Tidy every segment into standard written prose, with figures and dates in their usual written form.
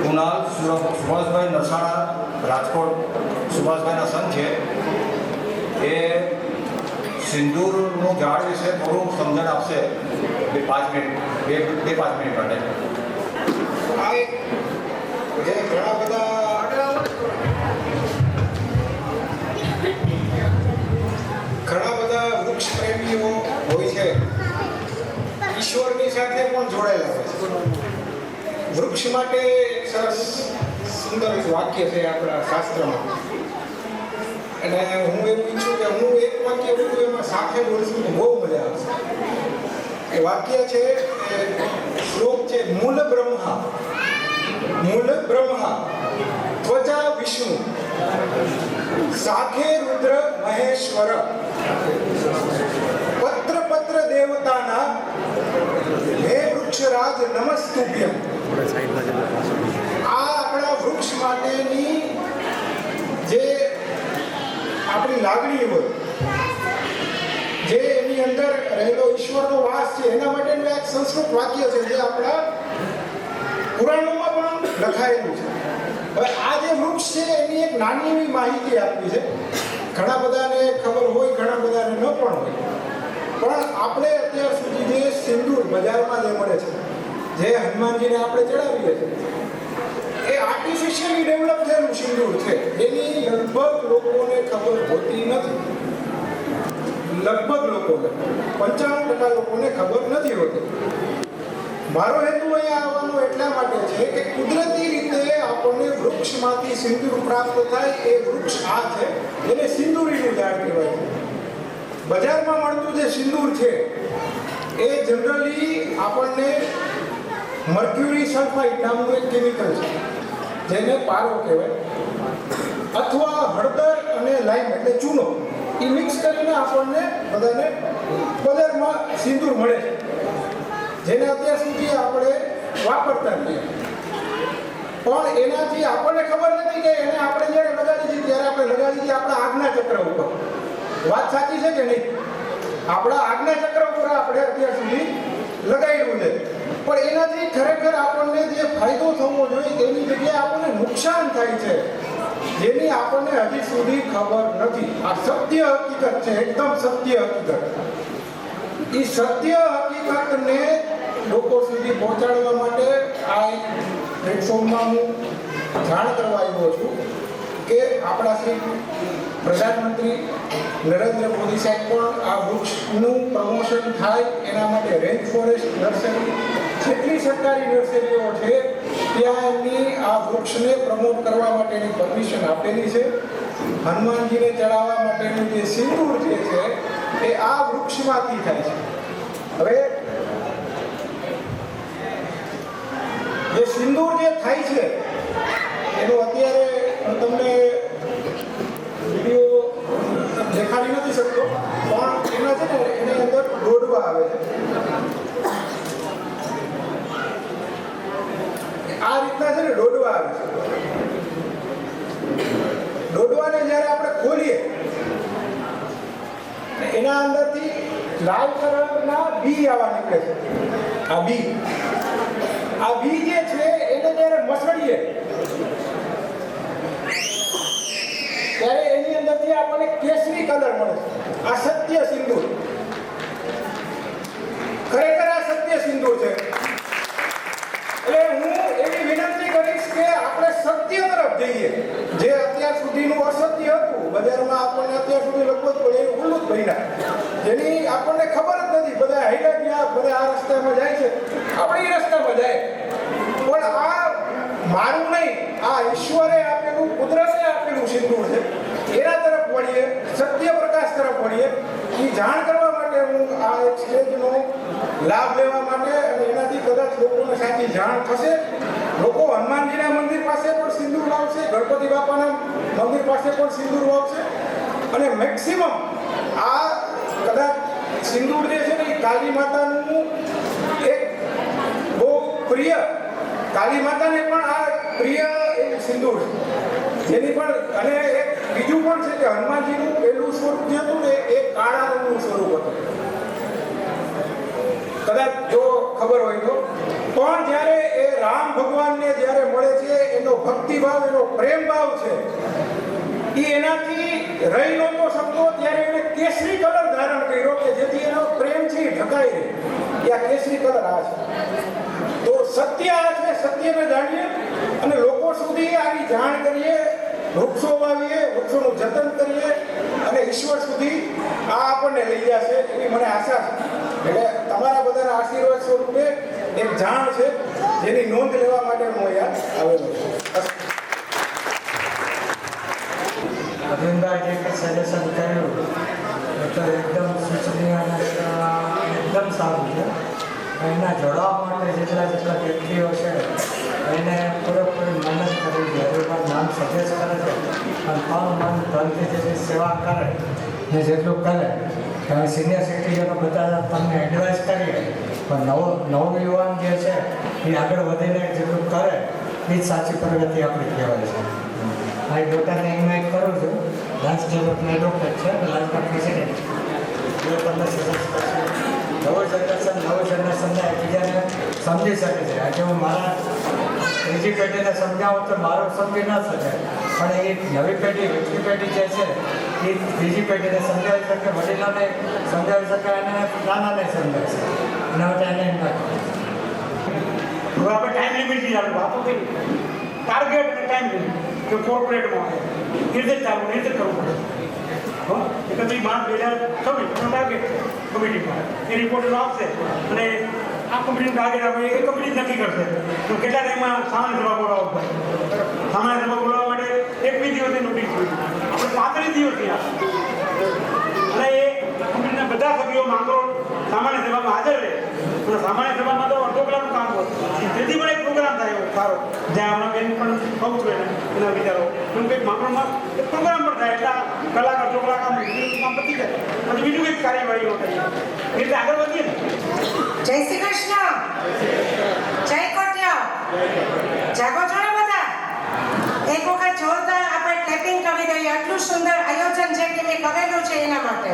કુનાલ સુભાષભાઈ નરસાણા રાજકોટ સુભાષભાઈના સન છે. એ સિંદૂરનું ઝાડ વિશે થોડું સમજણ આપશે 5 મિનિટ માટે. આ એક જે ઘણા બધા વૃક્ષ પ્રેમીઓ હોય છે, ઈશ્વરની સાથે પણ જોડાયેલા હોય છે. વૃક્ષ માટે એક સરસ સુંદર વાક્ય છે આપણા શાસ્ત્રમાં, અને હું એવું ઈચ્છું કે હું એક વાક્ય બોલું એમાં સાથે બોલશું તો બહુ મજા આવશે. એ વાક્ય છે, શ્લોક છે, મૂળ બ્રહ્મા ત્વચા વિષ્ણુ શાખે રુદ્ર મહેશ્વર પત્ર દેવતાના હે વૃક્ષરાજ નમસ્તુભ્યમ. આ આપણા વૃક્ષ માટેની જે આપણી લાગણી હોય, જે એની અંદર રહેલો ઈશ્વરનો વાસ છે, એના માટેનું એક સંસ્કૃત વાક્ય છે જે આપણા પુરાણોમાં પણ લખાયેલું છે. હવે આ જે વૃક્ષ છે એની એક નાની એવી માહિતી આપવી છે. ઘણા બધાને ખબર હોય, ઘણા બધાને ન પણ હોય, પણ આપણે અત્યાર સુધી જે સિંદૂર બજારમાં જે મળે છે, જે હનુમાનજીને આપણે ચડાવીએ છીએ, એ આર્ટિફિશિયલી ડેવલપ થયેલું સિંદૂર છે. એની લગભગ લોકોને ખબર હોતી નથી. લગભગ લોકોને 95% લોકોને ખબર નથી હોતી. મારો હેતુ અહીંયા આવવાનો એટલા માટે છે કે કુદરતી રીતે આપણને વૃક્ષમાંથી સિંદૂર પ્રાપ્ત થાય. એ વૃક્ષ આ છે, એને સિંદૂરીનું ઝાડ કહેવાય છે. બજારમાં મળતું જે સિંદૂર છે એ જનરલી આપણને મર્ક્યુરી સલ્ફાઇડ નામનું એક કેમિકલ છે, જેને પારો કહેવાય, અથવા હળદર અને લાઈમ એટલે ચૂનો, એ મિક્સ કરીને આપણને બધાને બજારમાં સિંદૂર મળે છે, જેને અત્યાર સુધી આપણે વાપરતા છીએ. પણ એનાથી આપણને ખબર નથી કે એને આપણે જ્યારે લગાડી હતી ત્યારે આપણે લગાડી હતી આપણા આજ્ઞા ચક્ર ઉપર. વાત સાચી છે કે નહીં? આપણા આજ્ઞા ચક્ર ઉપર આપણે અત્યાર સુધી લગાડ્યું છે, પણ એનાથી ખરેખર આપણને જે ફાયદો થવો જોઈએ તેની જગ્યાએ આપણને નુકસાન થાય છે, જેની આપણને હજી સુધી ખબર નથી. આ સત્ય હકીકત છે, એકદમ સત્ય હકીકત. એ સત્ય હકીકતને લોકો સુધી પહોંચાડવા માટે આ એક પ્લેટફોર્મમાં હું જાણ કરવા આવ્યો છું કે આપણા શ્રી પ્રધાનમંત્રી નરેન્દ્ર મોદી સાહેબ પણ આ વૃક્ષનું પ્રમોશન થાય એના માટે રેન્જ ફોરેસ્ટ નર્સરી, જેટલી સરકારી નર્સરીઓ છે ત્યાં એમની આ વૃક્ષને પ્રમોટ કરવા માટેની પરમિશન આપેલી છે. હનુમાનજીને ચડાવવા માટેનું જે સિંદૂર જે છે એ આ વૃક્ષમાંથી થાય છે. હવે જે સિંદૂર જે થાય છે એનો અત્યારે તમને વિડીયો દેખાડી નથી શકતો, પણ એના છે ને એની અંદર દોડવા આવે છે. આ રીતના છે ને દોડવા આવે છે. દોડવાને જ્યારે આપણે ખોલીએ એના અંદરથી લાલ કલરના બી આવા નીકળે છે. આ બી જે છે એને જ્યારે મસળીએ ત્યારે એની અંદરથી આપણને કેસરી કલર મળે છે. આ સત્ય સિંદૂર, ખરેખર આ સત્ય સિંદૂર છે. એટલે હું એવી વિનંતી કરીશ કે આપણે સત્ય તરફ જઈએ. જે અત્યાર સુધીનું અસત્ય હતું બજારમાં, આપણને અત્યાર સુધી લગભગ ઉલ્લું જ બન્યા, જેની આપણને ખબર જ નથી. બધા હાઈલા ગયા, બધા આ રસ્તામાં જાય છે, આપણે એ રસ્તામાં જાય. પણ આ મારું નહીં, આ ઈશ્વરે આપેલું, કુદરતે આપેલું સિંદૂર છે. એના તરફ વળીએ, સત્ય પ્રકાશ તરફ વળીએ. એ જાણ કરવા માટે હું આ એક સ્ટેજનો લાભ લેવા માટે, અને એનાથી કદાચ લોકોને સાચી જાણ થશે. લોકો હનુમાનજીના મંદિર પાસે પણ સિંદૂર વાવશે, ગણપતિ બાપાના મંદિર પાસે પણ સિંદૂર વાવશે, અને મેક્સિમમ આ કદાચ સિંદૂર જે છે ને એ કાલી માતાનું એક બહુ પ્રિય, કાલી માતાને પણ આ પ્રિય એવું સિંદૂર છે, જેની પણ, અને એક બીજું પણ છે કે હનુમાનજીનું પહેલું સ્વરૂપ જે હતું ને એ કાળા રંગનું સ્વરૂપ હતું. કદાચ જો ખબર હોય તો. પણ જ્યારે એ રામ ભગવાનને જ્યારે મળે છે ભક્તિભાવ, એનો પ્રેમ ભાવ છે એ એનાથી રહી નહોતો શકતો. ત્યારે એણે કેસરી કલર ધારણ કર્યો કે જેથી એનો પ્રેમ છે એ ઢકાઈ રહે. એ આ કેસરી કલર આ છે. તો સત્ય આ છે, સત્યને જાણીએ અને લોકો સુધી આની જાણ કરીએ, વૃક્ષો વાવીએ, વૃક્ષોનું જતન કરીએ અને ઈશ્વર સુધી આ આપણને લઈ જશે એવી મને આશા છે. એટલે તમારા બધાના આશીર્વાદ સ્વરૂપે એક જાણ છે જેની નોંધ લેવા માટે હું અહીંયા આવેલો છું. અરવિંદાજી કે સજેશન કર્યું એ તો એકદમ સૂચનીય અને એકદમ સારું છે. એના જોડાવા માટે જેટલા વ્યક્તિઓ છે એને પૂરેપૂરી મહેનત કરવી જોઈએ. હરિભાઈ નામ સજેસ્ટ કરે છે અને મન ધનથી જેટલી સેવા કરે ને જેટલું કરે તમે સિનિયર સિટીઝનો બધા તમને એડવાઇસ કરીએ પણ નવો યુવાન જે છે એ આગળ વધીને જેટલું કરે એ જ સાચી પ્રગતિ આપણી કહેવાય છે. મારી ડોટરને ઇન્વાઇટ કરું છું. ડાન્સ ડેવલપમેન્ટ એડવોકેટ છે, લાલપા પ્રેસિડેન્ટ. એ તમને સજેસ્ટ કરશે. નવું જનરેશનને એકબીજાને સમજી શકે છે. આજે હું મારા ત્રીજી પેઢીને સમજાવું તો મારું સમજી ન શકે, પણ એ નવી પેઢી વચલી પેઢી જે છે એ ત્રીજી પેઢીને સમજાવી શકે, વડીલોને સમજાવી શકે અને નાનાને સમજાવી શકે. એના માટે એને ઇન્વાઇટ કરું. હવે આપણે ટાઈમ લિમિટ થી ચાલુ વાતો કરી ટાર્ગેટ અને ટાઈમ લિમિટ કે કોર્પોરેટમાં એ રીતે ચાલુ એ રીતે કરવું પડે. હા, 31 માર્ચ 2026 ટાર્ગેટ કમિટીમાં એ રિપોર્ટ આપશે અને આ કંપનીનું ટાર્ગેટ આપણે એ કંપની નક્કી કરશે તો કેટલા ટાઈમમાં સામાન્ય સભા બોલાવવા પડે. સામાન્ય સભા બોલાવવા માટે 21 દિવસની નોટિસ જોઈએ. આપણે 35 દિવસની આપે અને એ કંપનીના બધા સભ્યો માંગો સામાન્ય સભામાં હાજર રહે. અને સામાન્ય સભામાં તો અડધો કલાકનું કામ હોય. તેથી પણ એક પ્રોગ્રામ થાય એવો સારો જ્યાં હમણાં બેન પણ કહું છું એના વિચારો એમ કંઈક માંગણમાં એક પ્રોગ્રામ પણ થાય એટલા કલાક અડધો કલાક આમ કામ પતી જાય પછી બીજું કંઈક કાર્યવાહીઓ થાય એ રીતે આગળ વધીએ ને. જય શ્રી કૃષ્ણ, જય કોટિયા, જાગો છો ને બધા? એક વખત જોરદાર આપણે ક્લેપિંગ કરી દઈએ. આટલું સુંદર આયોજન જે કે મેં કરેલું છે એના માટે.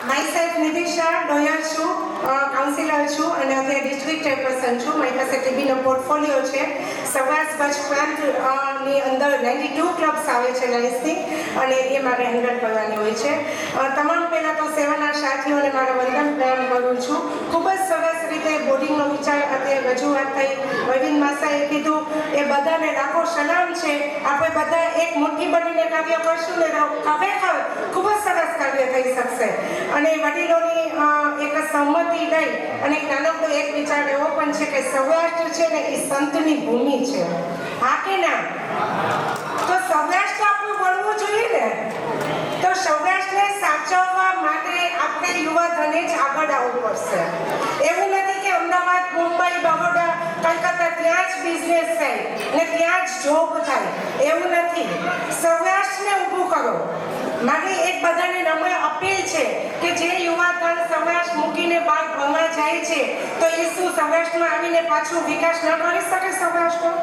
માયસેલ્ફ નિધિશા ડોયર છું, કાઉન્સિલર છું અને અત્યારે ડિસ્ટ્રિક્ટ ચેરપર્સન છું. મારી પાસે ટીબીનો પોર્ટફોલિયો છે. સૌરાષ્ટ્ર કચ્છ પ્રાંતની અંદર 92 ક્લબ્સ આવે છે લાઇન્સની અને એ મારે હેન્ડલ કરવાની હોય છે. તમામ પહેલાં તો સેવાના સાથીઓને મારા વંદન પ્રણામ કરું છું. ખૂબ જ સરસ રીતે બોર્ડિંગનો વિચાર અત્યારે રજૂઆત થઈ. અરવિંદ માસાએ કીધું એ બધાને લાખો સલામ છે. આપણે બધા એક મુઠ્ઠી બનીને કાર્ય કરશું ને ખરેખર ખૂબ જ સરસ કાર્ય થઈ શકશે. અને વડીલોની એક સહમતિ લઈ અને નાનકડો એક વિચાર એવો પણ છે કે સૌરાષ્ટ્ર છે ને એ સંતની ભૂમિ છે. હા કે ના? તો સૌરાષ્ટ્ર આપણું બનવું જોઈએ ને. તો સૌરાષ્ટ્રને સાચવવા માટે આપણે યુવાધને જ આગળ આવવું પડશે. એવું નથી કે અમદાવાદ, મુંબઈ, બરોડા, કલકત્તા ત્યાં જ બિઝનેસ થાય ને ત્યાં જ જોબ થાય, એવું નથી. સૌરાષ્ટ્રને ઊભું કરો. મારી એક બધાને નમ્ર અપીલ છે કે જે યુવાધન સૌરાષ્ટ્ર મૂકીને બહાર ભણવા જાય છે તો એ શું સૌરાષ્ટ્રમાં આવીને પાછું વિકાસ ન કરી શકે સૌરાષ્ટ્ર?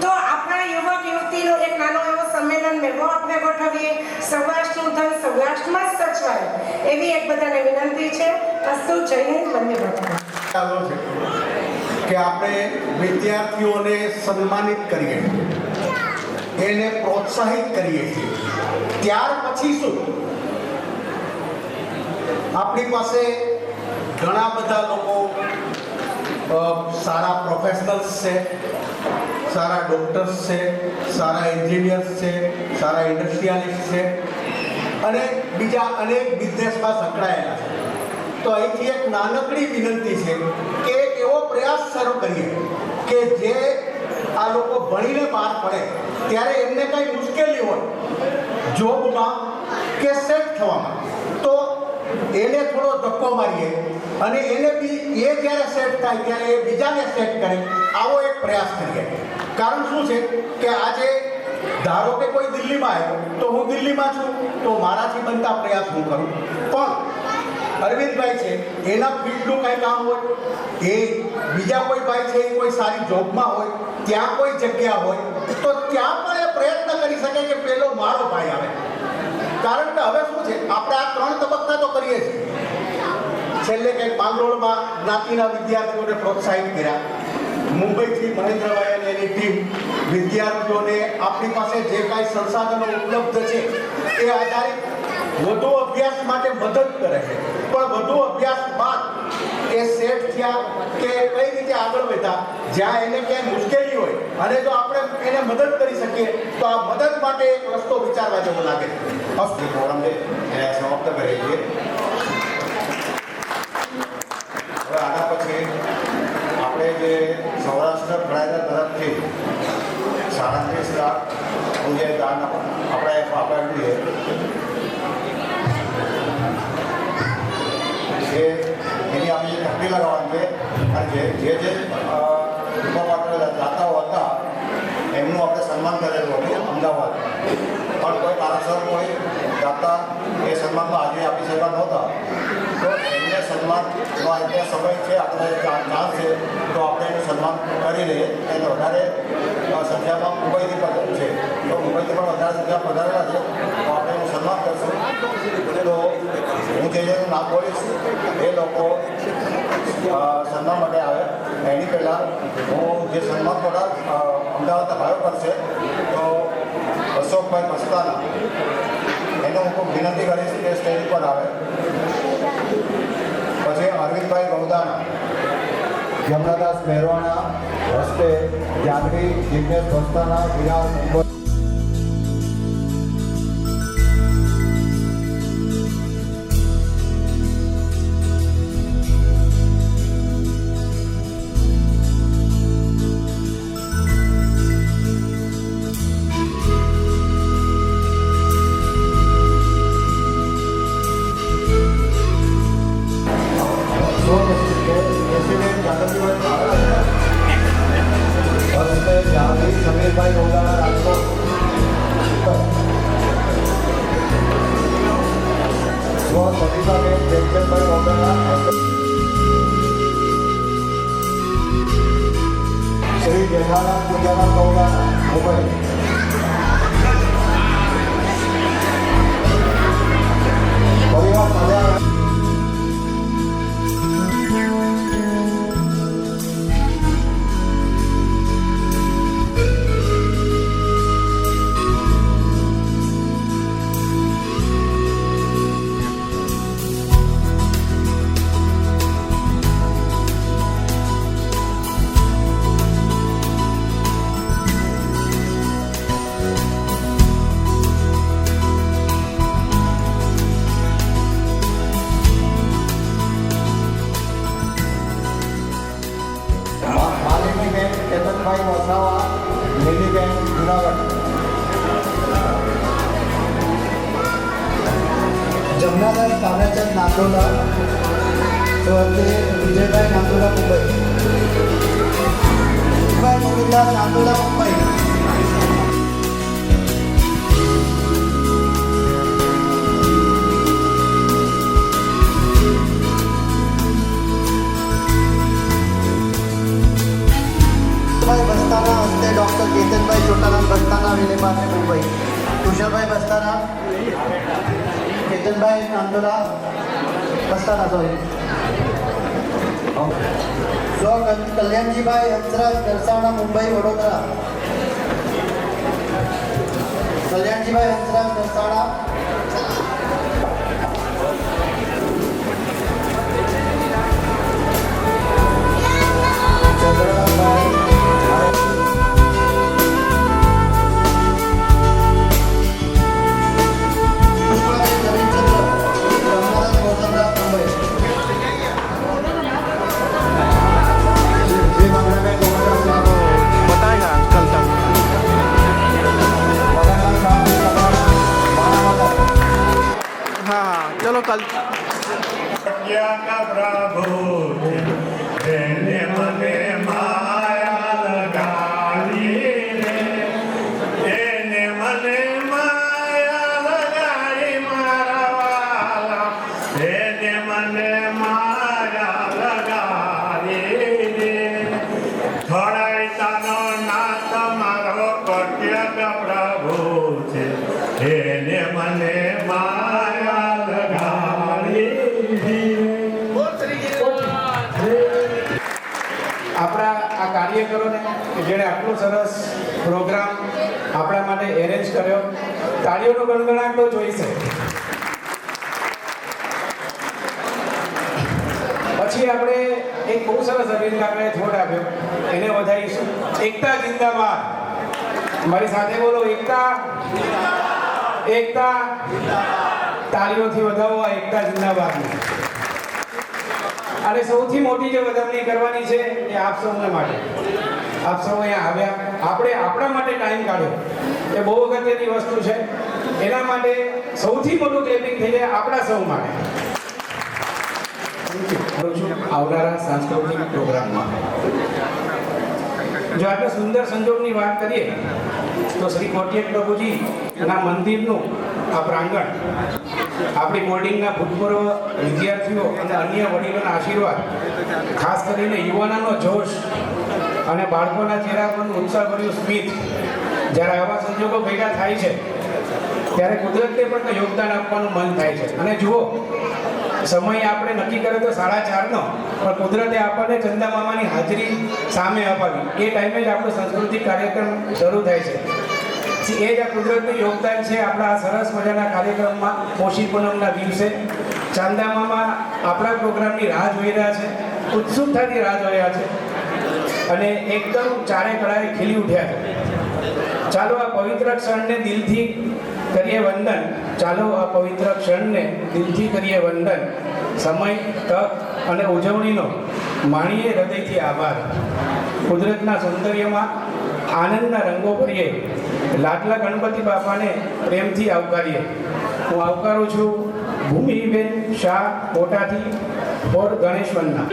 તો આપણા યુવક યુવતીનો એક નાનો એવો સંમેલન મેળવો આપણે ગોઠવીએ. સૌરાષ્ટ્રનું ધન સૌરાષ્ટ્રમાં જ સચવાય એવી એક બધાને વિનંતી છે. અસ્તુ જય હિન્દ, વંદે માતરમ. ચાલો છે કે આપણે વિદ્યાર્થીઓને સન્માનિત કરીએ, એને પ્રોત્સાહિત કરીએ છીએ. ત્યાર પછી શું? આપણી પાસે ઘણા બધા લોકો સારા પ્રોફેશનલ્સ છે, સારા ડૉક્ટર્સ છે, સારા એન્જિનિયર્સ છે, સારા ઇન્ડસ્ટ્રીયાલિસ્ટ છે અને બીજા અનેક બિઝનેસમાં સંકળાયેલા છે. તો અહીંથી એક નાનકડી વિનંતી છે કે એક એવો પ્રયાસ શરૂ કરીએ કે જે આ લોકો ભણીને બહાર પડે ત્યારે એમને કંઈ મુશ્કેલી હોય જોબમાં કે સેટ થવામાં, તો એને થોડો ધક્કો મારીએ અને એને બી એ જ્યારે સેટ થાય ત્યારે એ બીજાને સેટ કરે, આવો એક પ્રયાસ કરીએ. કારણ શું છે કે આજે ધારો કે કોઈ દિલ્હીમાં આવ્યો તો હું દિલ્હીમાં છું તો મારાથી બનતા પ્રયાસ હું કરું, પણ અરવિંદભાઈ છે એના ફિલ્ડનું કંઈ કામ હોય, એ બીજા કોઈ ભાઈ છે એ કોઈ સારી જોબમાં હોય, ત્યાં કોઈ જગ્યા હોય તો ત્યાં પણ એ પ્રયત્ન કરી શકે કે પેલો મારો ભાઈ આવે. કારણ કે હવે શું છે, આપણે આ 3 તબક્કા તો કરીએ છીએ. છેલ્લે કંઈક માંગરોળમાં જ્ઞાતિના વિદ્યાર્થીઓને પ્રોત્સાહિત કર્યા, રવિન્દ્રભાઈ અને એની ટીમ વિદ્યાર્થીઓને આપણી પાસે જે કાંઈ સંસાધનો ઉપલબ્ધ છે એ આધારિત વધુ અભ્યાસ માટે મદદ કરે છે. પણ વધુ અભ્યાસ બાદ એ સેટ થયા કે કઈ રીતે આગળ વધ્યા, જ્યાં એને ક્યાંય મુશ્કેલી હોય અને જો આપણે એને મદદ કરી શકીએ તો આ મદદ માટે એક રસ્તો વિચારવા જેવો લાગે છે. જે પ્રોગ્રામ છે એને સમાપ્ત કરીએ છીએ. હવે આના પછી આપણે જે સૌરાષ્ટ્ર પ્રણાયતા તરફથી 37 લાખનું જે દાન આપણે આપ્યું છે એની આપણે જે તકડી લગાવવાની છે અને જે દાતાઓ હતા એમનું આપણે સન્માન કરેલું હતું અમદાવાદ. પણ કોઈ કારણસર કોઈ દાતા એ સન્માનમાં હાજરી આપી શક્યા નહોતા, તો એમને સન્માનનો અત્યારે સમય છે, આપણે ચાન્સ છે તો આપણે એનું સન્માન કરી લઈએ. એને વધારે સંખ્યામાં મુંબઈથી પણ છે, તો મુંબઈથી પણ વધારે સંખ્યા પધારેલા છે તો આપણે એનું સન્માન કરશું. તો હું જે નામ બોલીશ એ લોકો સન્માન માટે આવે એની પહેલાં હું જે સન્માન પગાર અમદાવાદના ભાઈઓ કરશે તો અશોકભાઈ મસ્તાના એને હું ખૂબ વિનંતી કરીશ કે સ્ટેજ પર આવે. પછી અરવિંદભાઈ ગૌદાણા, જમનાદાસ મહેરવાણા હસ્તે જાનવી જિગ્નેશ મસ્તાના વિરાજ સમીરભાઈ ગૌદાણા રાજકોટ, સતીશાબેન પ્રેમચંદભાઈ ગૌદાણા, શ્રી જેઠાલાલ પૂજારામ ગૌદાણા મુંબઈ, પરિવાર સાથે માલિનીબેન કેતનભાઈ વસાવા, લીલીબેન જુનાગઢ, જમનાદાસ તાનાચંદ નાંદોલા, વિજયભાઈ નાંદોલા મુંબઈ, ગોવિંદાસ નાંદોલા મુંબઈ, बस्ताना हस्ते डॉक्टर केतनभाई छोटालाल बस्ताना विलेपार्ले मुंबई, तुषारभाई बस्ताना, केतनभाई नांदोला बस्ताना सॉरी, स्व कल्याणजीभाई हंसराज दरसाणा मुंबई वडोदरा, कल्याणजीभाई हंसराज दरसाणा, चंद्रकांतभाई चलो कल प्रभु કાર્યકરોને કે જેણે આટલો સરસ પ્રોગ્રામ આપણા માટે એરેન્જ કર્યો. તાળીઓનો ગણગણાટ તો જોઈશે. પછી આપણે એક બહુ સરસ અરવિંદ કાકાએ થોટ આપ્યો, એને વધારીશું. એકતા જિંદાબાદ. મારી સાથે બોલો, એકતા એકતા. તાળીઓથી વધાવો આ એકતા જિંદાબાદને. અને સૌથી મોટી જે વધામણી કરવાની છે એ આપ સૌને માટે. આપ સૌ અહીંયા આવ્યા, આપણે આપણા માટે ટાઈમ કાઢ્યો, એ બહુ અગત્યની વસ્તુ છે. એના માટે સૌથી મોટું ક્લેપિંગ થઈ જાય આપણા સૌ માટે. આવનારા સાંસ્કૃતિક પ્રોગ્રામમાં જો આપણે સુંદર સંજોગની વાત કરીએ તો શ્રી કોટિયેટ પ્રભુજીના મંદિરનું આ પ્રાંગણ આપણી બોર્ડિંગના ભૂતપૂર્વ વિદ્યાર્થીઓ અને અન્ય વડીલોના આશીર્વાદ, ખાસ કરીને યુવાનોનો જોશ અને બાળકોના ચહેરા પરનું ઉત્સાહભર્યું સ્મિત, જ્યારે આવા સંજોગો ભેગા થાય છે ત્યારે કુદરતને પણ યોગદાન આપવાનું મન થાય છે. અને જુઓ, સમય આપણે નક્કી કર્યો તો 4:30નો, પણ કુદરતે આપણને ચંદા મામાની હાજરી સામે અપાવી. એ ટાઈમે જ આપણો સાંસ્કૃતિક કાર્યક્રમ શરૂ થાય છે. એ જ આ કુદરતનું યોગદાન છે આપણા આ સરસ મજાના કાર્યક્રમમાં. પોષી પૂનમના દિવસે ચાંદા મામા આપણા પ્રોગ્રામની રાહ જોઈ રહ્યા છે, ઉત્સુકતાથી રાહ જોઈ રહ્યા છે અને એકદમ ચારે કળાએ ખીલી ઉઠ્યા છે. ચાલો આ પવિત્ર ક્ષણને દિલથી કરીએ વંદન. ચાલો આ પવિત્ર ક્ષણને દિલથી કરીએ વંદન. સમય, તક અને ઉજવણીનો માણીએ હૃદયથી આભાર. કુદરતના સૌંદર્યમાં આનંદના રંગો ભરીએ. લાડલા ગણપતિ બાપાને પ્રેમથી આવકારીએ. હું આવકારું છું ભૂમિબેન શાહ કોટાથી ફોર ગણેશ વંદના.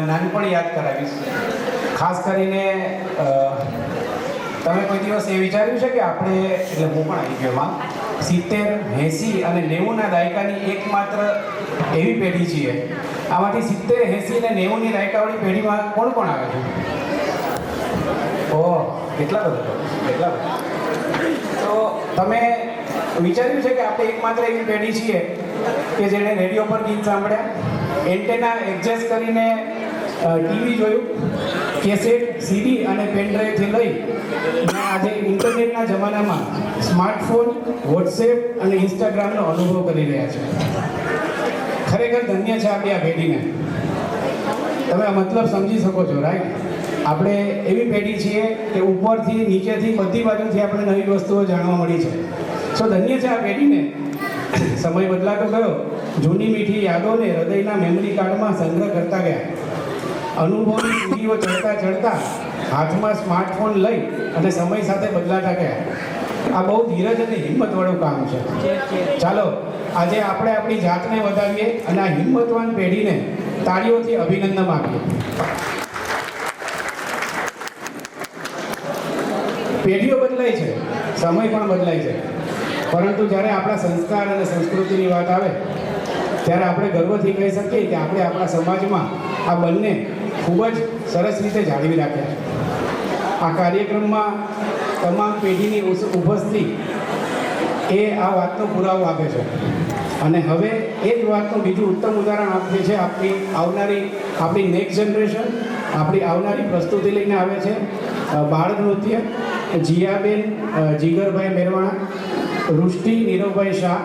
નાનપણ યાદ કરાવીશ. ખાસ કરીને તમે કોઈ દિવસ એ વિચાર્યું છે કે આપણે, એટલે હું પણ આવી ગયો એમાં, 70, 80 અને 90ના દાયકાની એકમાત્ર એવી પેઢી છીએ. આમાંથી 70, 80 અને 90ની દાયકાવાળી પેઢીમાં કોણ કોણ આવે છે? ઓહ, કેટલા બધા. તો તમે વિચાર્યું છે કે આપણે એકમાત્ર એવી પેઢી છીએ કે જેણે રેડિયો પર ગીત સાંભળ્યા, એન્ટેના એડજસ્ટ કરીને ટીવી જોયું, કેસેટ, સીડી અને પેનડ્રાઈવથી લઈ આજે ઇન્ટરનેટના જમાનામાં સ્માર્ટફોન, વોટ્સએપ અને ઇન્સ્ટાગ્રામનો અનુભવ કરી રહ્યા છે. ખરેખર ધન્ય છે આપણી આ પેઢીને. તમે આ મતલબ સમજી શકો છો, રાઈટ? આપણે એવી પેઢી છીએ કે ઉપરથી નીચેથી બધી બાજુથી આપણે નવી વસ્તુઓ જાણવા મળી છે. સો ધન્ય છે આ પેઢીને. સમય બદલાતો ગયો, જૂની મીઠી યાદોને હૃદયના મેમરી કાર્ડમાં સંગ્રહ કરતા ગયા. અનુભવની સીડીઓ ચડતા હાથમાં સ્માર્ટફોન લઈ અને સમય સાથે બદલાતા ગયા. આ બહુ ધીરજ અને હિંમતવાળું કામ છે. ચાલો આજે આપણે આપણી જાતને વધાવીએ અને આ હિંમતવાન પેઢીને તાળીઓથી અભિનંદન આપીએ. પેઢીઓ બદલાય છે, સમય પણ બદલાય છે, પરંતુ જ્યારે આપણા સંસ્કાર અને સંસ્કૃતિની વાત આવે ત્યારે આપણે ગર્વથી કહી શકીએ કે આપણે આપણા સમાજમાં આ બંને ખૂબ જ સરસ રીતે જાળવી રાખ્યા છે. આ કાર્યક્રમમાં તમામ પેઢીની ઉપસ્થિતિ એ આ વાતનો પુરાવો આપે છે. અને હવે એ જ વાતનું બીજું ઉત્તમ ઉદાહરણ આપે છે આપણી નેક્સ્ટ જનરેશન. આપણી આવનારી પ્રસ્તુતિ લઈને આવે છે બાળ નૃત્ય. જીયાબેન જીગરભાઈ મેરવાણા, રુષ્ટિ નીરવભાઈ શાહ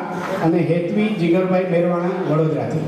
અને હેતવી જીગરભાઈ મેરવાણા વડોદરાથી.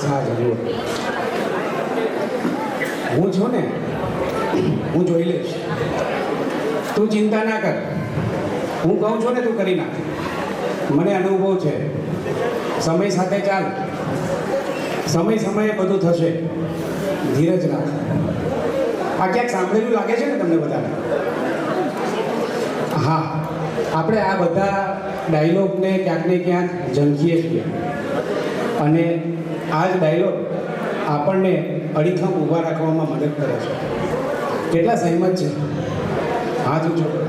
હા જુઓ, હું છું ને, હું જોઈ લઈશ, તું ચિંતા ના કર. હું કહું છું ને તું કરી નાખ. મને અનુભવ છે. સમય સાથે ચાલ, સમયે બધું થશે. ધીરજ રાખ. આ ક્યાંક સાંભળેલું લાગે છે ને તમને બધાને? હા, આપણે આ બધા ડાયલોગને ક્યાંક ને ક્યાંક ઝંખીએ છીએ અને આ જ ડાયલોગ આપણને અડીખમ ઊભા રાખવામાં મદદ કરે છે. કેટલા સહેમત છે? હાથ ઊંચો કરો.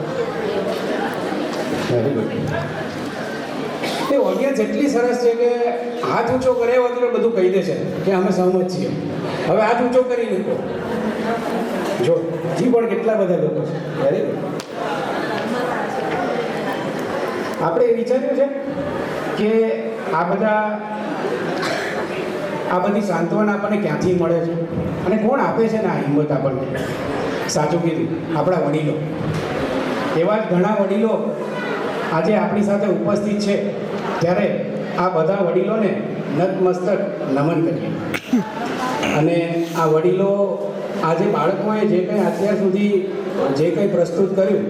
Very good. એ ઓડિયન્સ એટલી સરસ છે કે હાથ ઊંચો કરે વગર બધું કહી દે છે કે અમે સહમત છીએ. હવે હાથ ઊંચો કરી લીધો. જો હજી પણ કેટલા બધા લોકો છે. Very good. આપણે એ વિચાર્યું છે કે આ બધી સાંત્વના આપણને ક્યાંથી મળે છે અને કોણ આપે છે ને આ હિંમત આપણને? સાચું કીધું, આપણા વડીલો. એવા જ ઘણા વડીલો આજે આપણી સાથે ઉપસ્થિત છે, ત્યારે આ બધા વડીલોને નતમસ્તક નમન કરીએ. અને આ વડીલો આજે બાળકોએ જે કંઈ અત્યાર સુધી જે કંઈ પ્રસ્તુત કર્યું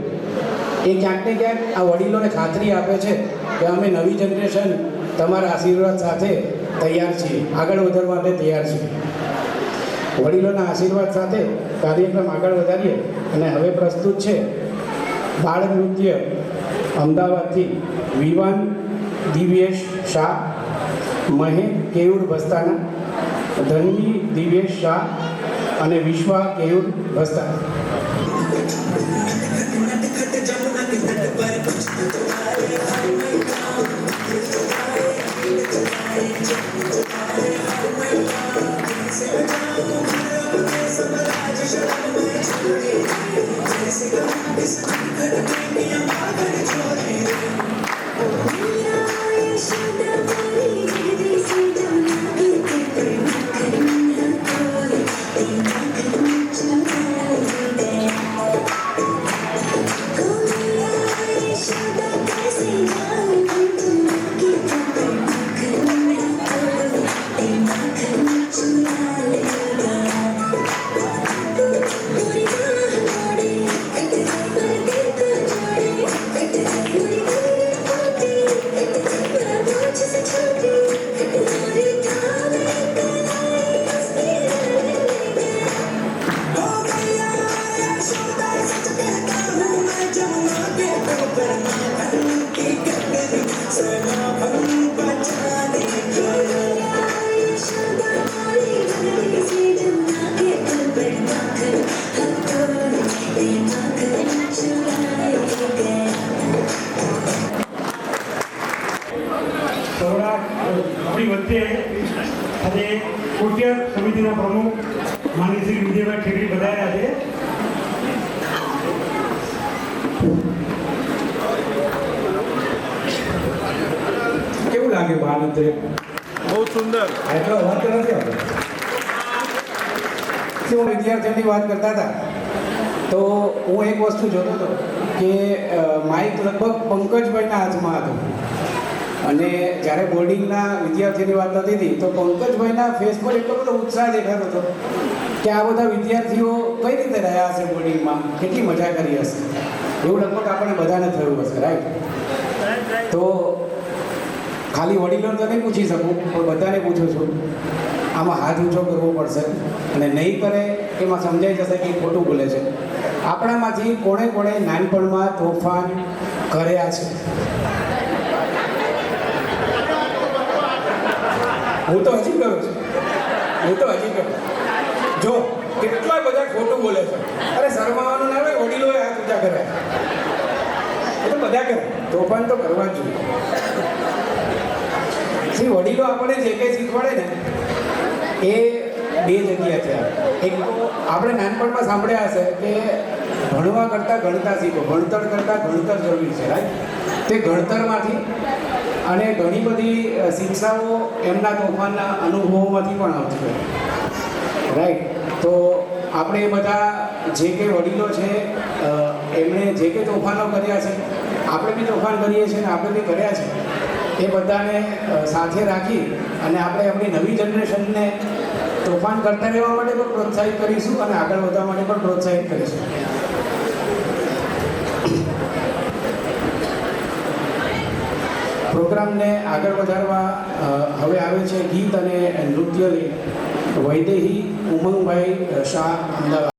એ ક્યાંક ને ક્યાંક આ વડીલોને ખાતરી આપે છે કે અમે નવી જનરેશન તમારા આશીર્વાદ સાથે તૈયાર છીએ, આગળ વધવા માટે તૈયાર છીએ. વડીલોના આશીર્વાદ સાથે કાર્યક્રમ આગળ વધારીએ અને હવે પ્રસ્તુત છે બાળ નૃત્ય અમદાવાદથી વિવાન દિવ્યેશ શાહ, મહેક કેયુર ભસ્તાના, ધનવી દિવ્યેશ શાહ અને વિશ્વા કેયુર ભસ્તાના. આપણી વચ્ચે આજે કોટિયાર સમિતિના પ્રમુખ માનની શ્રી વિજયભાઈ ઠેકરી બધાયા છે. કેવું લાગ્યું આનંદ? બહુ સુંદર. એટલો વાત નથી આપણે. હું વિદ્યાર્થીઓની વાત કરતા હતા તો હું એક વસ્તુ જોતો હતો કે માઇક લગભગ પંકજભાઈના હાથમાં હતું અને જ્યારે બોર્ડિંગના વિદ્યાર્થીની વાત થતી હતી તો પંકજભાઈના ફેસ પર એટલો બધો ઉત્સાહ દેખાતો હતો કે આ બધા વિદ્યાર્થીઓ કઈ રીતે રહ્યા હશે બોર્ડિંગમાં, કેટલી મજા કરી હશે, એવું લગભગ આપણને બધાને થયું હશે. રાઈટ? તો ખાલી વડીલોને તો નહીં પૂછી શકું પણ બધાને પૂછું છું, આમાં હાથ ઊંચો કરવો પડશે અને નહીં કરે એમાં સમજાઈ જશે કે ખોટું બોલે છે. આપણામાંથી કોણે કોણે નાનપણમાં તોફાન કર્યા છે? હું તો હજી કરું છું. જો કેટલા બધા ખોટું બોલે છે. અરે શરમાવાનું ના હોય, વડીલોએ હાથ ઊંચા કર્યા. એ તો બધા કરે, તોફાન તો કરવા જ જોઈએ. વડીલો આપણને જે કંઈ શીખવાડે ને એ બે જગ્યા છે. એક તો આપણે નાનપણમાં સાંભળ્યા હશે કે ભણવા કરતાં ગણતા શીખો, ભણતર કરતાં ગણતર જરૂરી છે. રાઈટ? તે ગણતરમાંથી અને ઘણી બધી શિક્ષાઓ એમના તોફાનના અનુભવોમાંથી પણ આવતી હોય. રાઈટ? તો આપણે એ બધા જે કંઈ વડીલો છે એમણે જે કંઈ તોફાનો કર્યા છે, આપણે બી તોફાન કરીએ છીએ અને આપણે બી કર્યા છે, એ એ બધાને સાથે રાખી અને આપણે આપણી નવી જનરેશનને તોફાન કરતા રહેવા માટે પણ પ્રોત્સાહિત કરીશું અને આગળ વધવા માટે પણ પ્રોત્સાહિત કરીશું. પ્રોગ્રામને આગળ વધારવા હવે આવે છે ગીત અને નૃત્ય વૈદેહી ઉમંગભાઈ શાહ અમદાવાદ.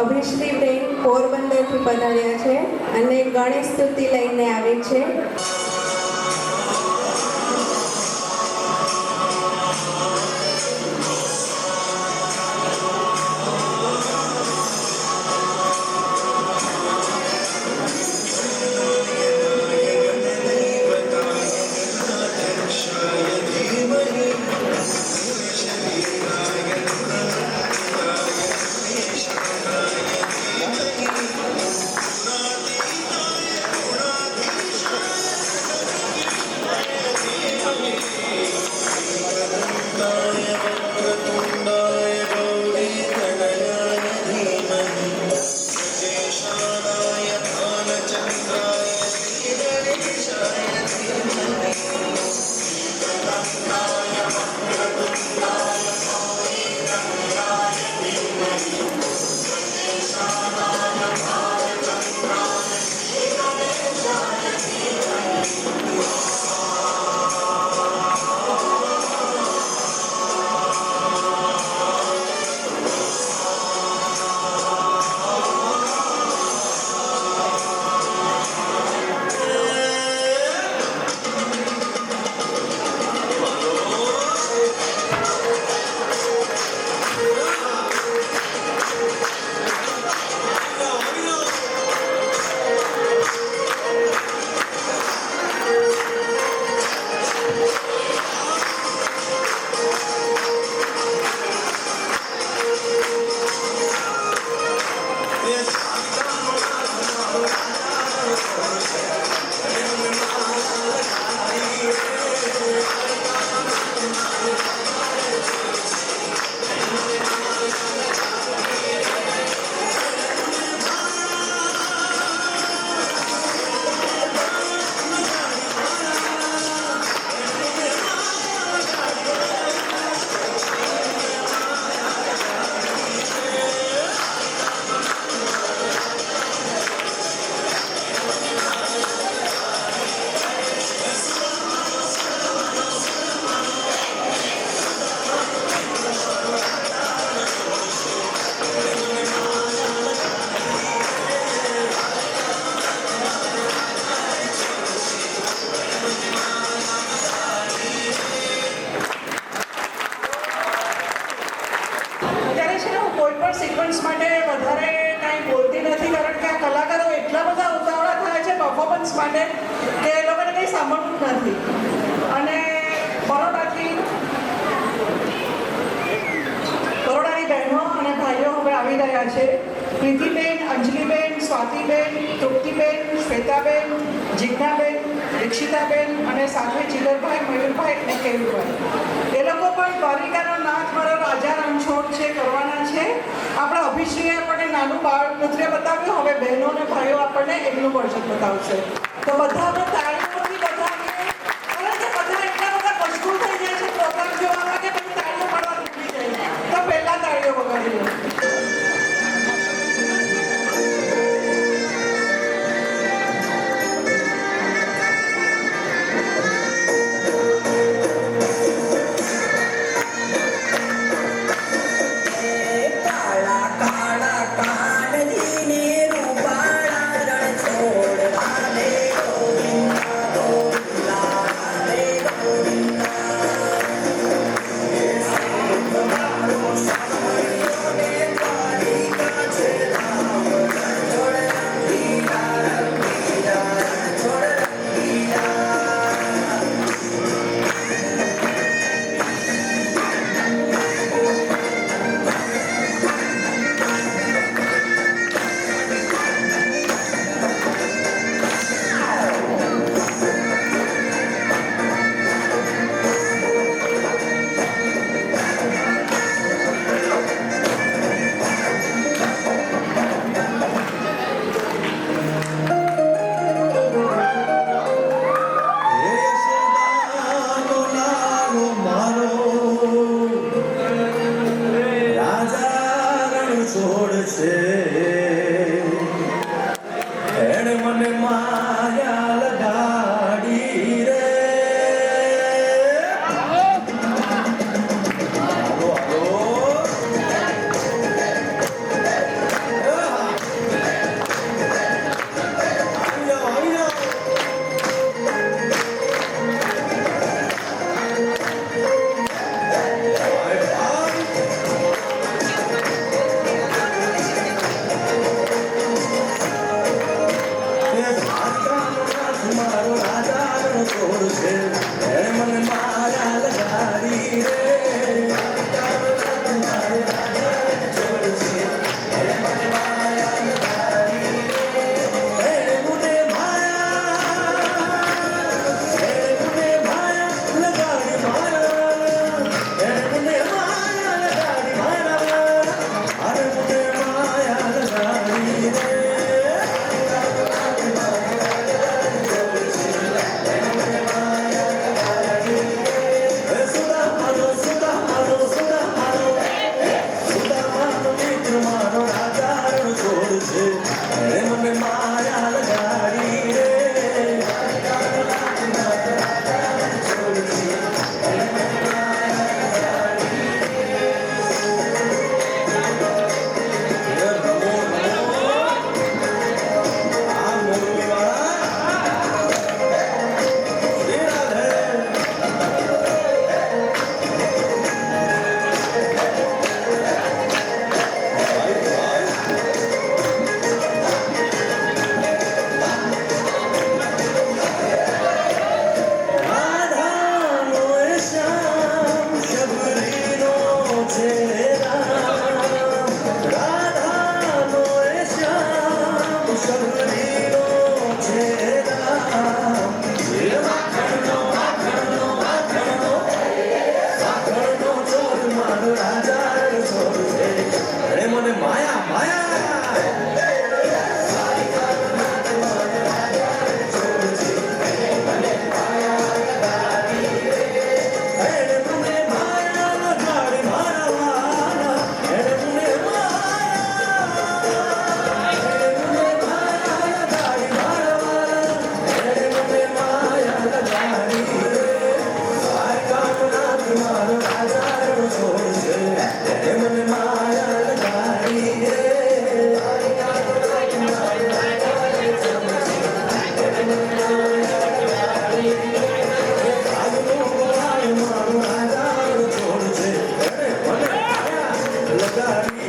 અભિશ્રીબેન પોરબંદરથી પધાર્યા છે અને ગણેશ સ્તુતિ લઈને આવે છે. ને હું કોઈ પણ સિક્વન્સ માટે વધારે કાંઈ બોલતી નથી, કારણ કે આ કલાકારો એટલા બધા ઉતાવળા થાય છે પરફોર્મન્સ માટે કે એ લોકોને કંઈ સાંભળવું જ નથી. અને બરોડાની બહેનો અને ભાઈઓ હવે આવી રહ્યા છે. પ્રીતિબેન, અંજલિબેન, સ્વાતિબેન, તૃપ્તિબેન, શ્વેતાબેન, જિજ્ઞાબેન, દીક્ષિતાબેન અને સાથે જીગરભાઈ, મયુરભાઈ અને કેયુભાઈ. એ લોકો પણ દ્વારિકાનો નાથ મારો રાજા રણછોડ છે કરવાના છે. આપણા અભિશ્રીએ આપણને નાનું બાળ નૃત્ય બતાવ્યું, હવે બહેનો અને ભાઈઓ આપણને એમનું વર્જન બતાવશે. તો બધા આપણે તાળીઓથી બધાને, કારણ કે બધા એટલા બધા મશગુલ થઈ જાય છે પ્રોગ્રામ જોવામાં કે પછી તાળીઓ પાડવા ભૂલી જાય. તો પહેલા તાળીઓ વગાડી લો.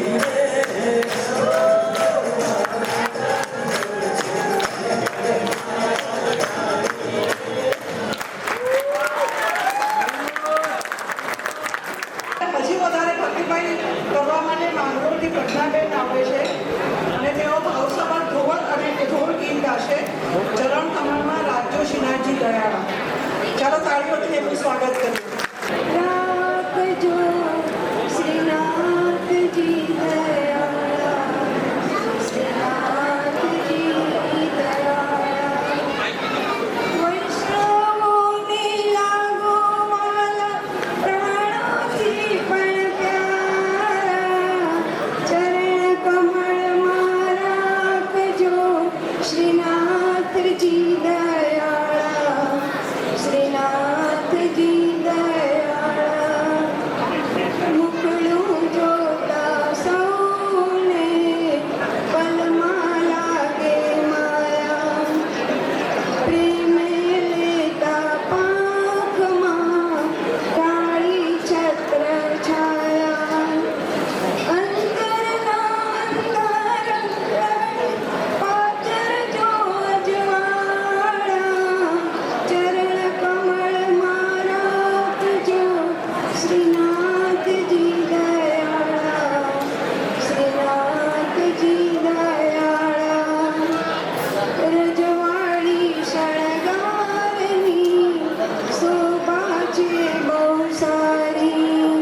હજી વધારે ભક્તિભાઈ કરવા માટે માંગરોળથી પ્રજ્ઞાબેન આવે છે અને તેઓ ભાવસભા ધોવલ અને ઢોલ ગીત ગાશે. ચરણ કમળમાં રાજ્યો શ્રીનાથજી દયાળા. ચાલો તાળીઓથી એમનું સ્વાગત કરીએ. રાખજો શ્રીનાથજી દયાળા, શ્રીનાથજી દયાળા. વૈષ્ણવોને લાગો વાલા, પ્રાણોથી પણ પ્યારા. ચરણ કમળમાં રાખજો શ્રીનાથજી દયાળા, શ્રીનાથજી દયાળા. મુકળું જોતા સૌને પલમાં લાગે માયા. પ્રેમે લેતા પાંખમાં કાળી છત્ર છાયા. અંતરના અંધાર પાચરજો અજવાળા. ચરણ કમળમાં રાખજો શ્રીનાથજી દયાળા, શ્રીનાથજી દયાળા. રજવાડી શણગારની શોભા છે બહુ સારી.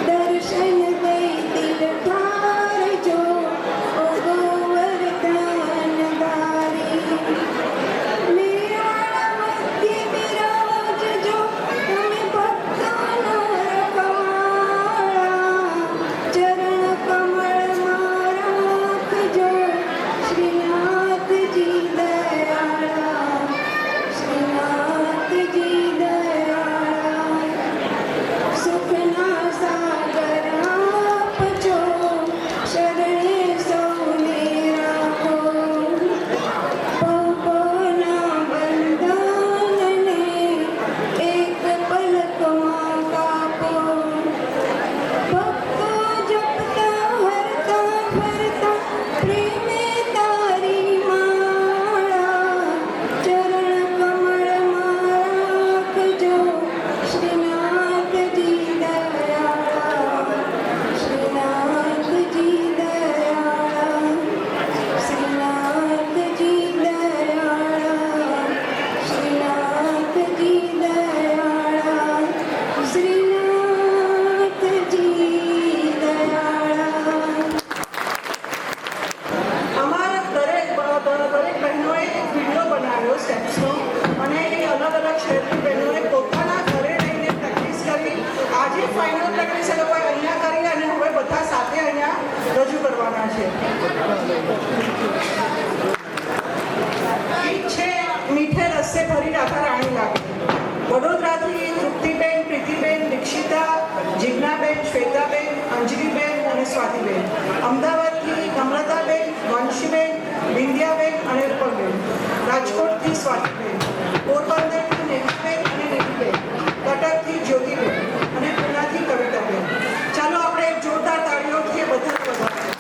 દર્શન દઈ દિલ ઠારજો ઓ ગોવર્ધનધારી. મેવાડા મધ્ય બિરાજજો તમે ભક્તોનો રખવાળા. ચરણ કમળમાં રાખજો શ્રીનાથજી દયાળા, શ્રીનાથજી દયાળા. સુખના સાગર આપજો, શરણે સૌને રાખો. પવના બંધનને એક પલકમાં કાપો. ભક્તો જપતા હરતા ફરતા પ્રેમે તારી માળા. ચરણ કમળમાં રાખજો શ્રીનાથજી દયાળા, શ્રીનાથજી દયાળા, શ્રીનાથજી દયાળા, શ્રીનાથજી દયાળા, શ્રીનાથજી દયાળા. અમારા દરેક બહેનોએ એક વિડીયો બનાવ્યો સ્ટેપ્સનો અને એ અલગ અલગ શહેરની બહેનોએ પોતાના ઘરે રહીને પ્રેક્ટિસ કરી. આજે ફાઇનલ પ્રેક્ટિસ એ લોકોએ અહીંયા કરી અને હવે બધા સાથે અહીંયા રજૂ કરવાના છે. ગીત છે મીઠે રસ્સે ભરી રાધા રાણી લાગે. વડોદરાથી તૃપ્તિબેન, પ્રીતિબેન, દીક્ષિતા, જિજ્ઞાબેન, શ્વેતાબેન, અંજલિબેન અને સ્વાતિબેન. અમદાવાદથી નમ્રતાબેન, વંશીબેન, વિંધ્યાબેન અને રૂપલબેન. રાજકોટથી સ્વાતિબેન. પોરબંદરથી નેહાબેન અને નીતિબેન. કટકથી જ્યોતિબેન અને પુનાથી કવિતાબેન. ચાલો આપણે એક જોરદાર તાળીઓથી એ બધાને વધાવીએ.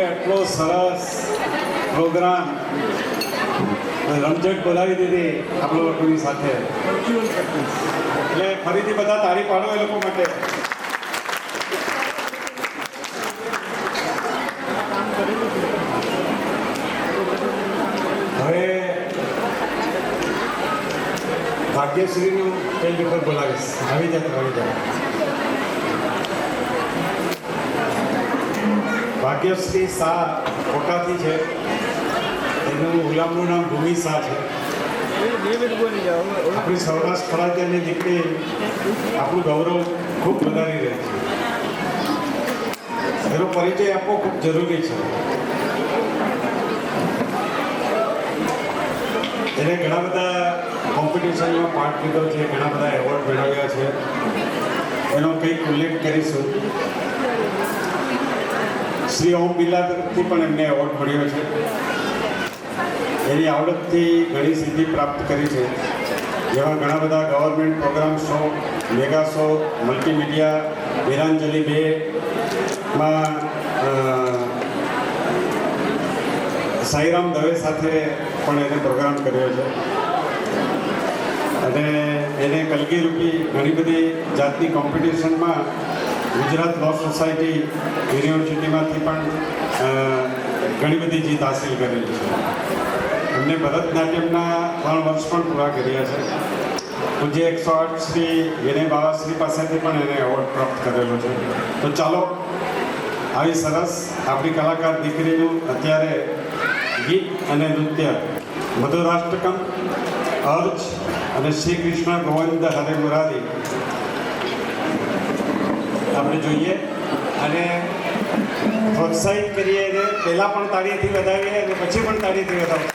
આટલો સરસ પ્રોગ્રામ રમઝટ બોલાવી દીધી આપણા લોકોની સાથે, એટલે ફરીથી બધા તાળી પાડો એ લોકો માટે. હવે ભાગ્યશ્રીનું સ્ટેજ ઉપર બોલાવીશ. આવી જાય. ભાગ્યશ્રી શાહ કોટાથી છે. એનું ગુલામનું નામ ભૂમિ શાહ છે. આપણી સૌરાષ્ટ્ર ફળાદ્યાની દીકરી આપણું ગૌરવ ખૂબ વધારી રહી છે. એનો પરિચય આપવો ખૂબ જરૂરી છે. એને ઘણા બધા કોમ્પિટિશનમાં પાર્ટ લીધો છે, ઘણા બધા એવોર્ડ મેળવ્યા છે. એનો કંઈક ઉલ્લેખ કરીશું. શ્રી ઓમ બિરલા તરફથી પણ એમને એવોર્ડ મળ્યો છે. એની આવડતથી ઘણી સિદ્ધિ પ્રાપ્ત કરી છે. જેવા ઘણા બધા government programme show, mega show, multimedia, Veeranjali 2માં સાઈરામ દવે સાથે પણ એને પ્રોગ્રામ કર્યો છે અને એને કલગીરૂપી ઘણી બધી જાતની કોમ્પિટિશનમાં ગુજરાત લો સોસાયટી યુનિવર્સિટીમાંથી પણ ઘણી બધી જીત હાંસિલ કરેલી છે. એમને ભરતનાટ્યમના 3 વર્ષ પણ પૂરા કર્યા છે. પૂજ્ય 108 શ્રી વિનય બાવાશ્રી પાસેથી પણ એને એવોર્ડ પ્રાપ્ત કરેલો છે. તો ચાલો આવી સરસ આપણી કલાકાર દીકરીનું અત્યારે ગીત અને નૃત્ય મધુરાષ્ટકમ, અર્જ અને શ્રી કૃષ્ણ ગોવિંદ હરે મુરારી આપણે જોઈએ અને પ્રોત્સાહિત કરીએ. એને પહેલાં પણ તાળીથી વધાવીએ અને પછી પણ તાળીથી વધાવીએ.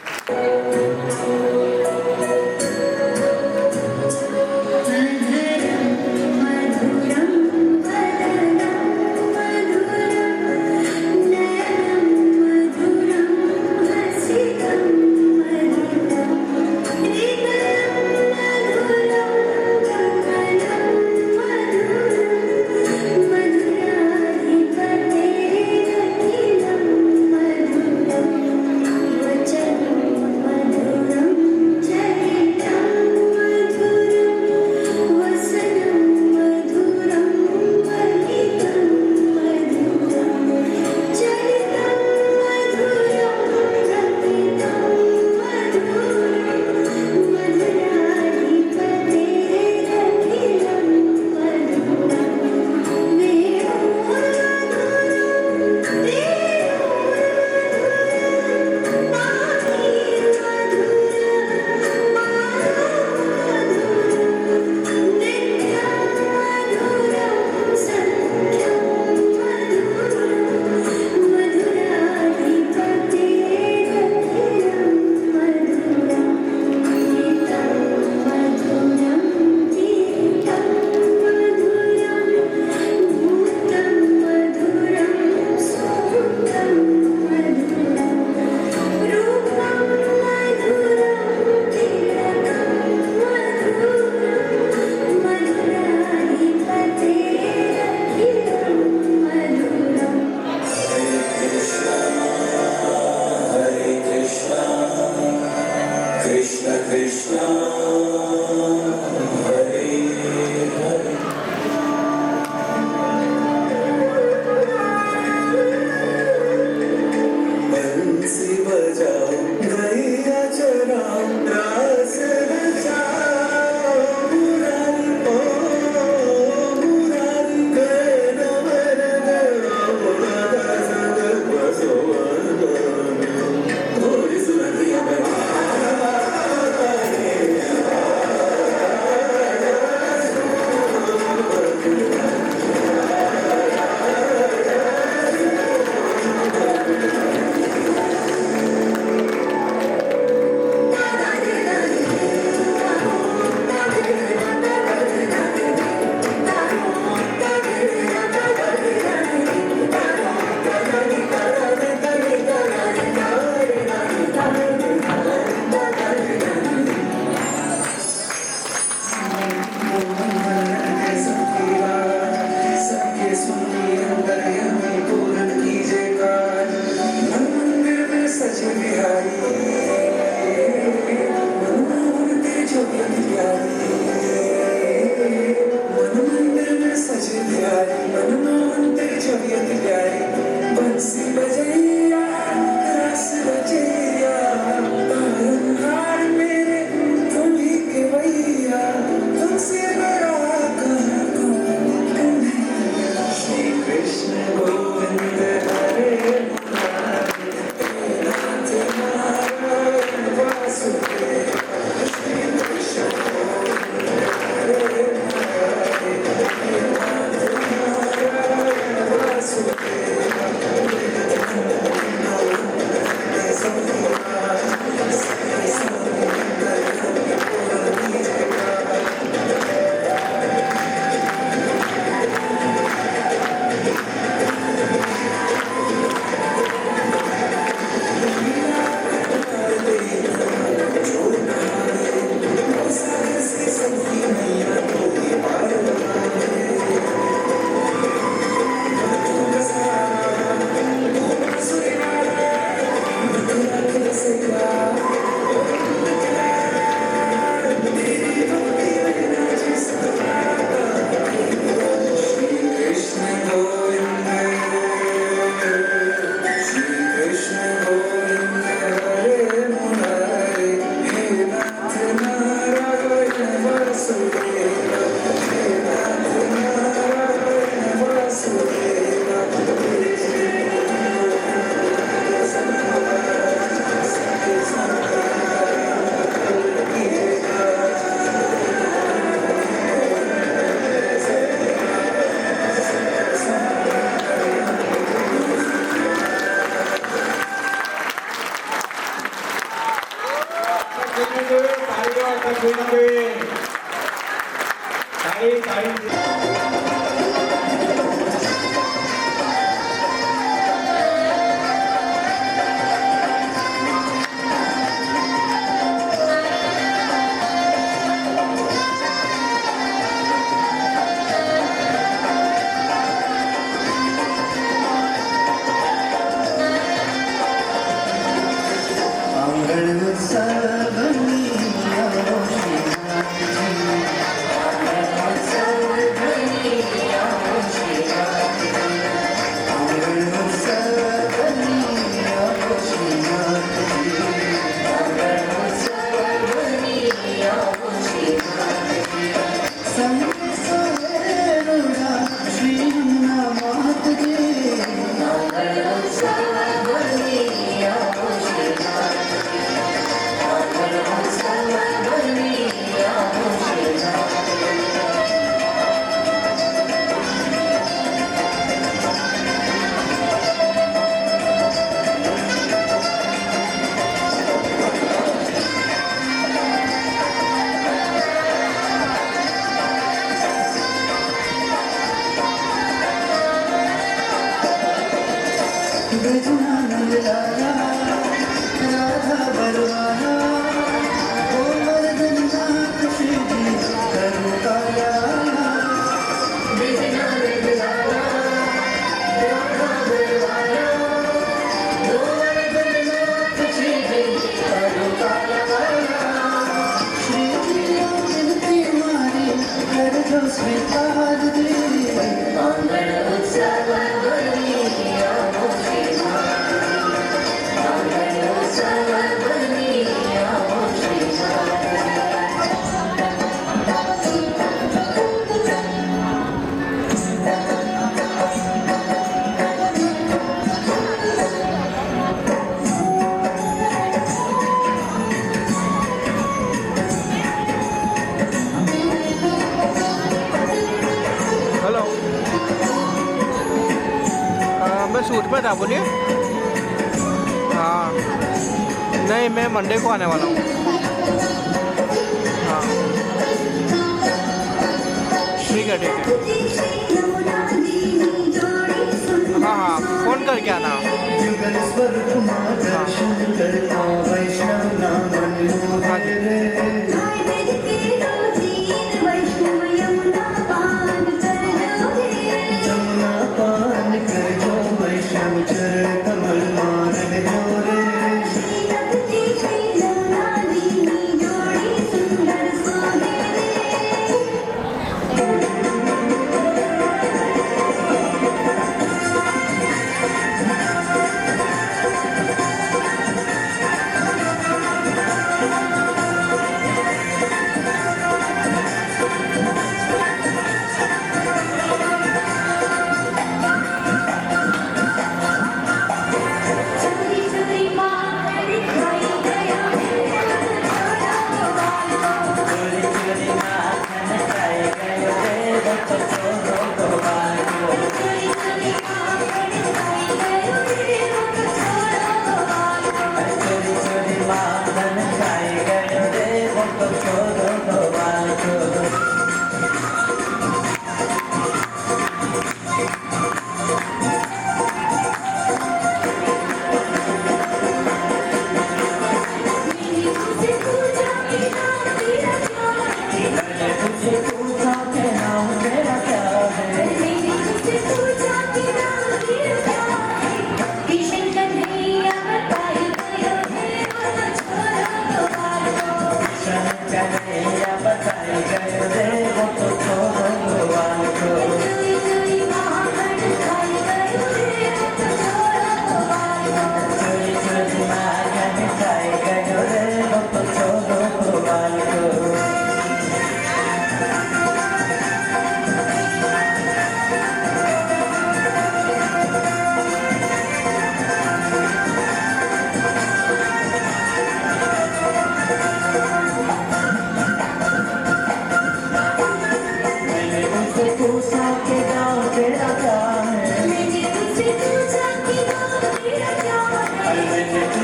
वचन मधुरं शूट पर था, बोलिए। हाँ नहीं, मैं मंडे को आने वाला हूँ। हाँ ठीक है, ठीक है। हाँ हाँ, फ़ोन करके आना। हाँ जी।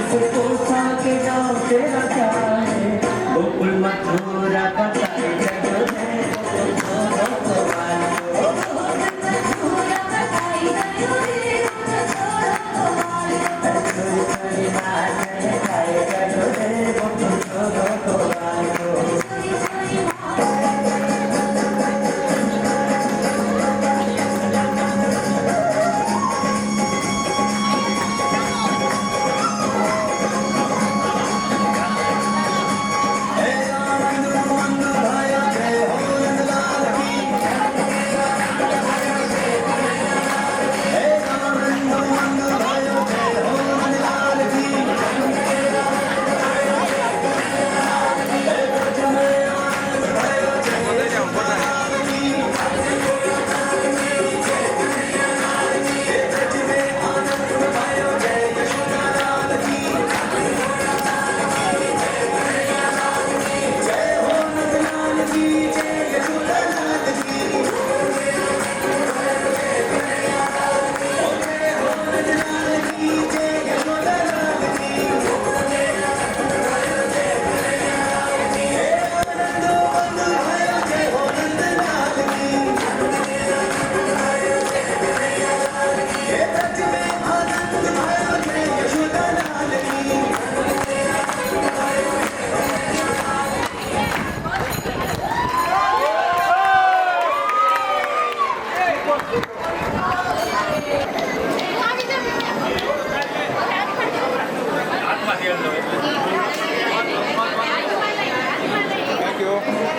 Thank you.